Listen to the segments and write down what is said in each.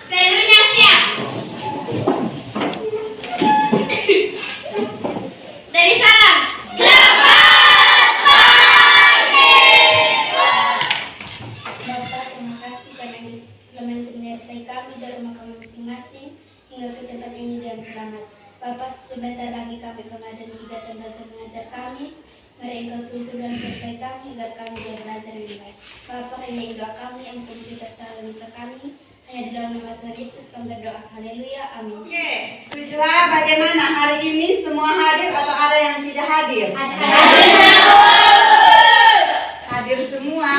Seluruhnya siap. Dari salam. Selamat pagi. Bapak, terima kasih karena telah menyertai kami dari rumah kami masing-masing hingga ke tempat ini dengan selamat. Bapak, sebentar lagi kami Ramadan dan belajar mengajar kami. Mari Engkau tuntun dan sertai kami agar kami bisa belajar yang baik. Bapak, hanya doa kami yang kondisi tersalah dosa kami. Hanya di dalam nama Tuhan Yesus kami berdoa. Haleluya. Amin. Oke, tujuan bagaimana hari ini semua hadir atau ada yang tidak hadir? Hadir semua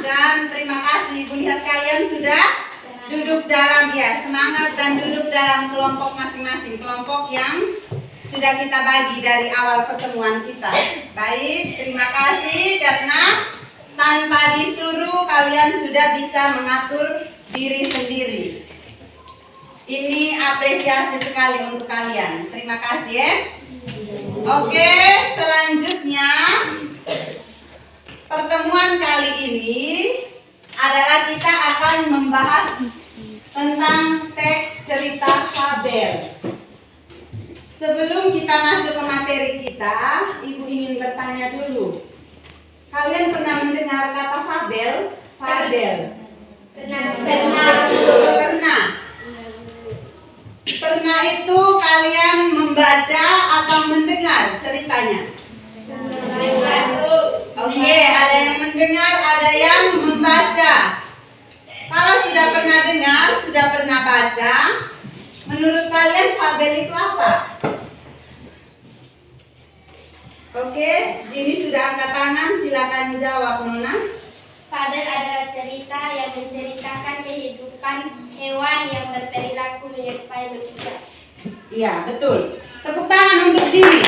dan terima kasih. Ibu lihat kalian sudah duduk dalam semangat dan duduk dalam kelompok masing-masing, kelompok yang sudah kita bagi dari awal pertemuan kita. Baik, terima kasih karena tanpa disuruh kalian sudah bisa mengatur diri sendiri. Ini apresiasi sekali untuk kalian. Terima kasih ya. Oke, selanjutnya pertemuan kali ini adalah kita akan membahas tentang teks cerita Fabel. Sebelum kita masuk ke materi kita, Ibu ingin bertanya dulu. Kalian pernah mendengar kata Fabel? Fabel. Pernah itu kalian membaca atau mendengar ceritanya? Oke, ada yang mendengar, ada yang membaca. Kalau sudah pernah dengar, sudah pernah baca, menurut kalian fabel itu apa? Oke, Jini sudah angkat tangan, silakan jawab Nona. Fabel adalah cerita yang menceritakan kehidupan hewan yang berperilaku menyerupai manusia. Iya, betul. Tepuk tangan untuk Jini.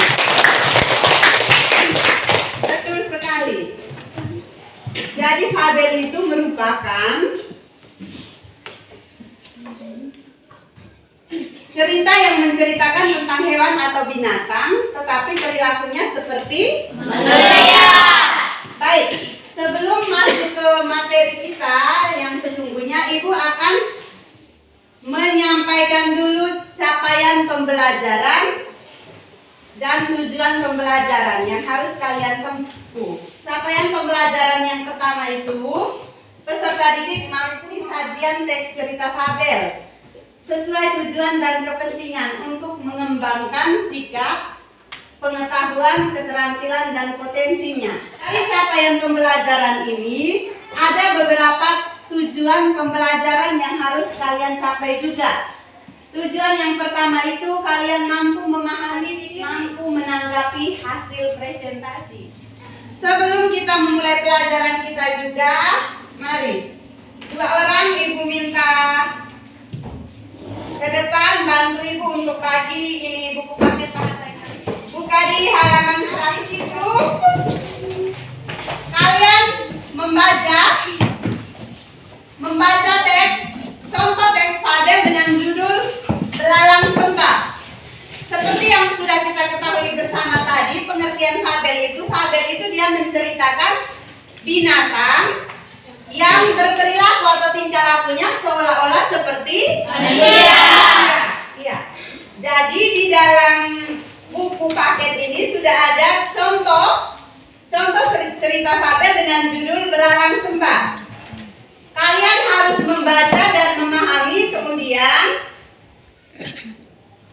Betul sekali. Jadi fabel itu merupakan cerita yang menceritakan tentang hewan atau binatang, tetapi perilakunya seperti manusia. Baik, sebelum masuk ke materi kita yang sesungguhnya, Ibu akan menyampaikan dulu capaian pembelajaran dan tujuan pembelajaran yang harus kalian tempuh. Capaian pembelajaran yang pertama itu, peserta didik mengisi sajian teks cerita fabel sesuai tujuan dan kepentingan untuk mengembangkan sikap, pengetahuan, keterampilan, dan potensinya. Dari capaian pembelajaran ini, ada beberapa tujuan pembelajaran yang harus kalian capai juga. Tujuan yang pertama itu kalian mampu memahami, mampu menanggapi hasil presentasi. Sebelum kita memulai pelajaran kita juga, mari dua orang Ibu minta ke depan, bantu Ibu untuk bagi ini buku paket bahasa Inggris. Buka di halaman 100 itu. Kalian membaca teks, contoh teks fabel dengan judul Belalang Sembah. Seperti yang sudah kita ketahui bersama tadi, pengertian fabel itu dia menceritakan binatang yang berperilaku atau tingkah lakunya seolah-olah seperti manusia. Iya. Jadi di dalam buku paket ini sudah ada contoh cerita fabel dengan judul Belalang Sembah. Kalian harus membaca dan memahami, kemudian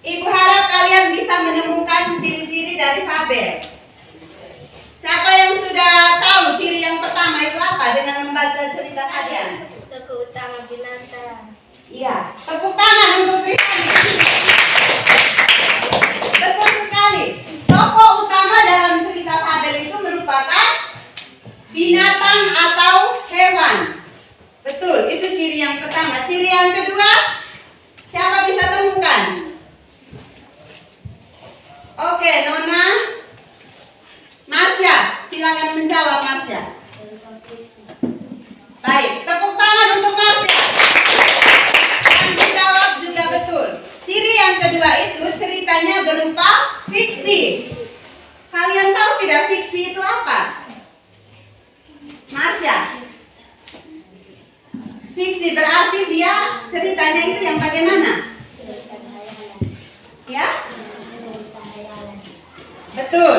Ibu harap kalian bisa menemukan ciri-ciri dari fabel. Siapa yang sudah tahu ciri yang pertama itu apa dengan membaca cerita kalian? Tokoh utama binatang. Iya, tepuk tangan untuk Trifani. Betul sekali. Tokoh utama dalam cerita fabel itu merupakan binatang atau hewan. Betul, itu ciri yang pertama. Ciri yang kedua, siapa bisa temukan? Oke, Nona Marsha, silakan menjawab Marsha. Baik, tepuk tangan untuk Marsha. Yang dijawab juga betul. Ciri yang kedua itu ceritanya berupa fiksi. Kalian tahu tidak fiksi itu apa? Marsha? Fiksi berarti dia ceritanya itu yang bagaimana? Cerita hayalan. Ya? Cerita hayalan. Betul.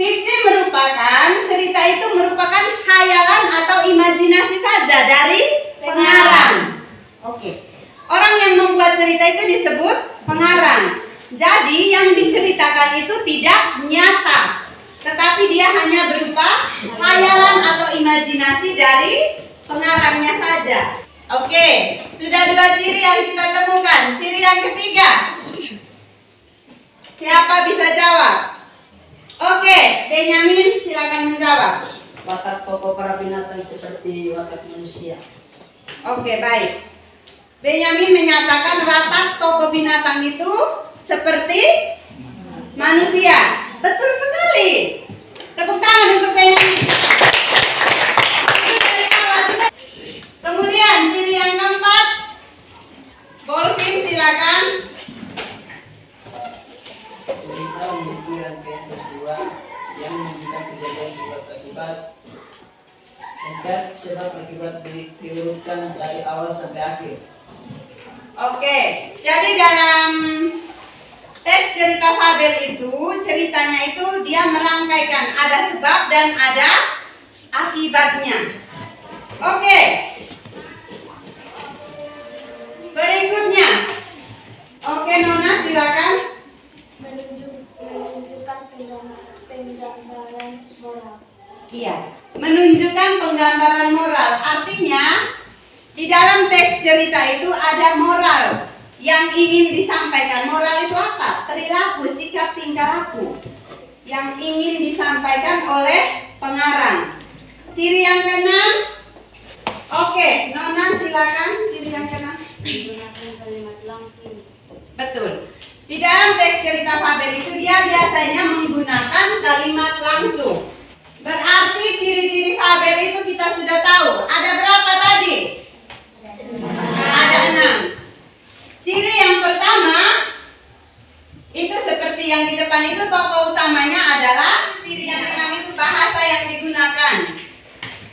Fiksi merupakan, cerita itu merupakan hayalan atau imajinasi saja dari pengarang. Oke. Orang yang membuat cerita itu disebut pengarang. Jadi yang diceritakan itu tidak nyata, tetapi dia hanya berupa hayalan atau imajinasi dari pengarangnya saja. Oke, sudah 2 ciri yang kita temukan. Ciri yang ketiga. Siapa bisa jawab? Oke, Benyamin silakan menjawab. Watak tokoh para binatang seperti watak manusia. Oke, baik. Benyamin menyatakan watak tokoh binatang itu seperti manusia. Betul sekali. Tepuk tangan untuk Benyamin. Kemudian ciri yang keempat. Golfin silakan. Cerita memiliki rangkaian peristiwa yang menunjukkan kejadian sebab akibat. Dan sebab akibat diurutkan dari awal sampai akhir. Oke, jadi dalam teks cerita fabel itu, ceritanya itu dia merangkaikan ada sebab dan ada akibatnya. Oke. Berikutnya. Oke, Nona silakan. Menunjukkan penggambaran moral. Iya, menunjukkan penggambaran moral. Artinya di dalam teks cerita itu ada moral yang ingin disampaikan. Moral itu apa? Perilaku, sikap, tingkah laku yang ingin disampaikan oleh pengarang. Ciri yang keenam. Oke, Nona silakan. Ciri yang keenam. Menggunakan kalimat langsung. Betul. Di dalam teks cerita fabel itu dia biasanya menggunakan kalimat langsung. Berarti ciri-ciri fabel itu kita sudah tahu. Ada berapa tadi? Ada 6. Ciri yang pertama itu seperti yang di depan itu, tokoh utamanya adalah, ciri yang keenam itu bahasa yang digunakan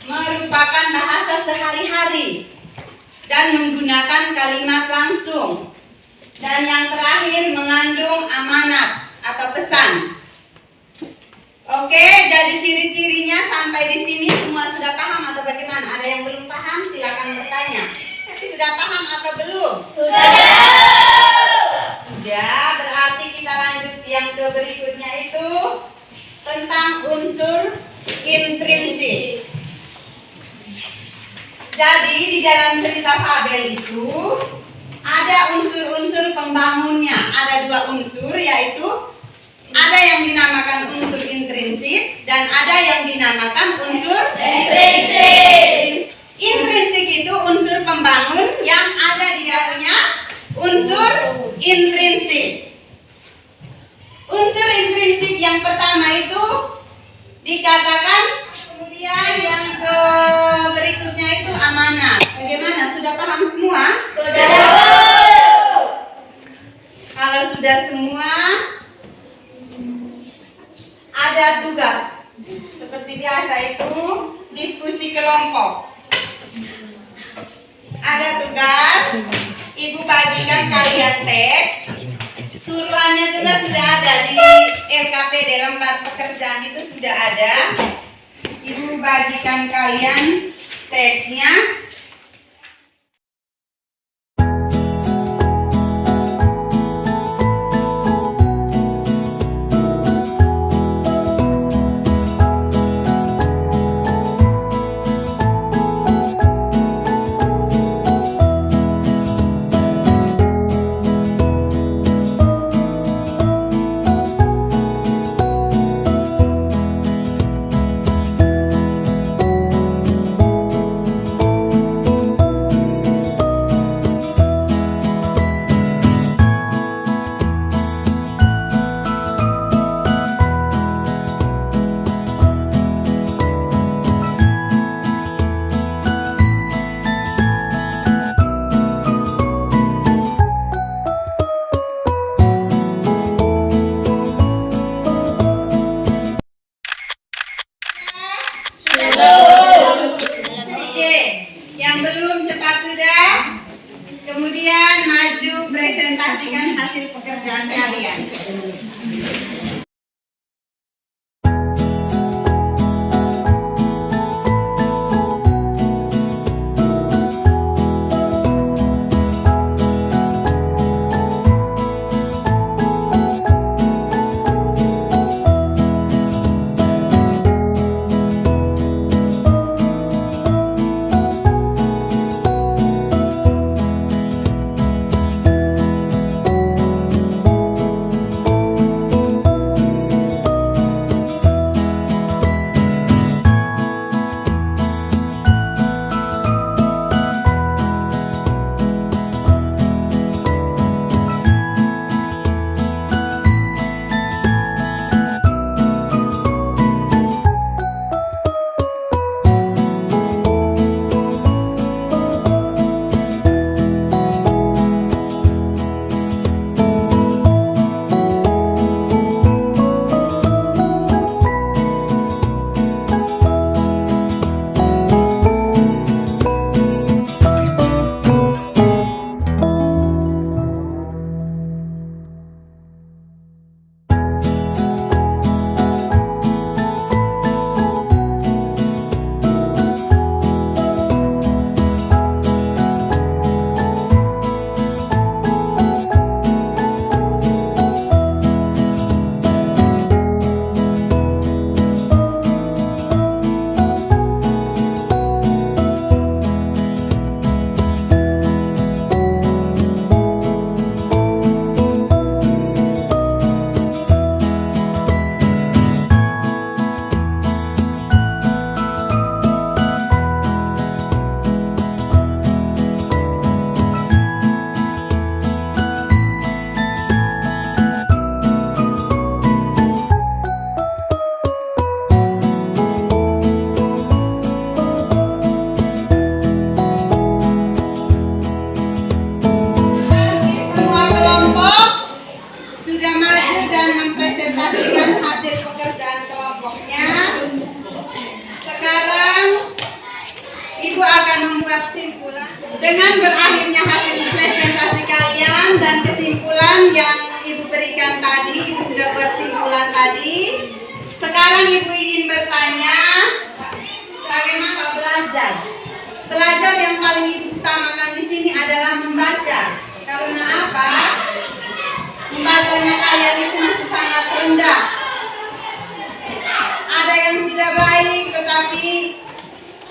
merupakan bahasa sehari-hari dan menggunakan kalimat langsung. Dan yang terakhir mengandung amanat atau pesan. Oke, jadi ciri-cirinya sampai di sini semua sudah paham atau bagaimana? Ada yang belum paham? Silakan bertanya. Sudah paham atau belum? Sudah. Sudah, berarti kita lanjut yang ke berikutnya itu tentang unsur intrinsik. Jadi di dalam cerita fabel itu ada unsur-unsur pembangunnya. Ada 2 unsur, yaitu ada yang dinamakan unsur intrinsik dan ada yang dinamakan unsur Ekstrinsik. intrinsik itu unsur pembangun yang ada di dalamnya unsur intrinsik. Unsur intrinsik yang pertama itu dikatakan, kemudian yang ke berikutnya itu amanat. Bagaimana? Sudah paham semua? Sudah. Kalau sudah semua, ada tugas. Seperti biasa itu diskusi kelompok. Ada tugas, Ibu bagikan kalian teks. Suruhannya juga sudah ada di LKPD, lembar pekerjaan itu sudah ada. Ibu bagikan kalian teksnya. Kemudian maju presentasikan hasil pekerjaan kalian. Dengan berakhirnya hasil presentasi kalian dan kesimpulan yang Ibu berikan tadi, Ibu sudah buat simpulan tadi. Sekarang Ibu ingin bertanya, bagaimana belajar? Belajar yang paling Ibu utamakan di sini adalah membaca. Karena apa? Membacanya kalian itu masih sangat rendah. Ada yang sudah baik, tetapi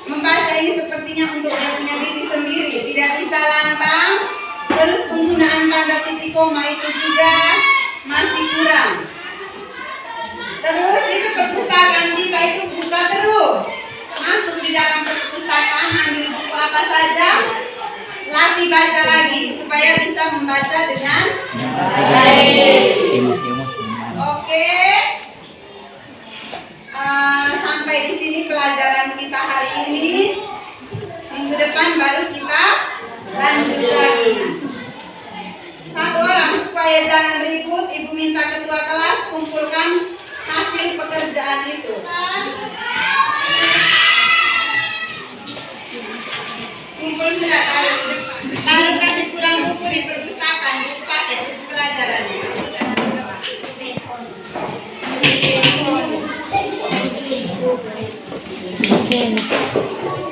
membaca ini sepertinya untuk dia punya diri sendiri, tidak bisa lantang. Terus penggunaan tanda titik koma itu juga masih kurang. Terus itu perpustakaan kita itu buka terus, masuk di dalam perpustakaan, ambil buku apa saja, latih baca lagi supaya bisa membaca dengan baik. Oke. Sampai di sini pelajaran kita hari ini. Minggu depan baru kita lanjut lagi. Satu orang, supaya jangan ribut, Ibu minta ketua kelas kumpulkan hasil pekerjaan itu. Kumpul sudah, taruh di depan. Taruh kasih pulang buku di perpustakaan, buku paket, buku pelajaran. Okay.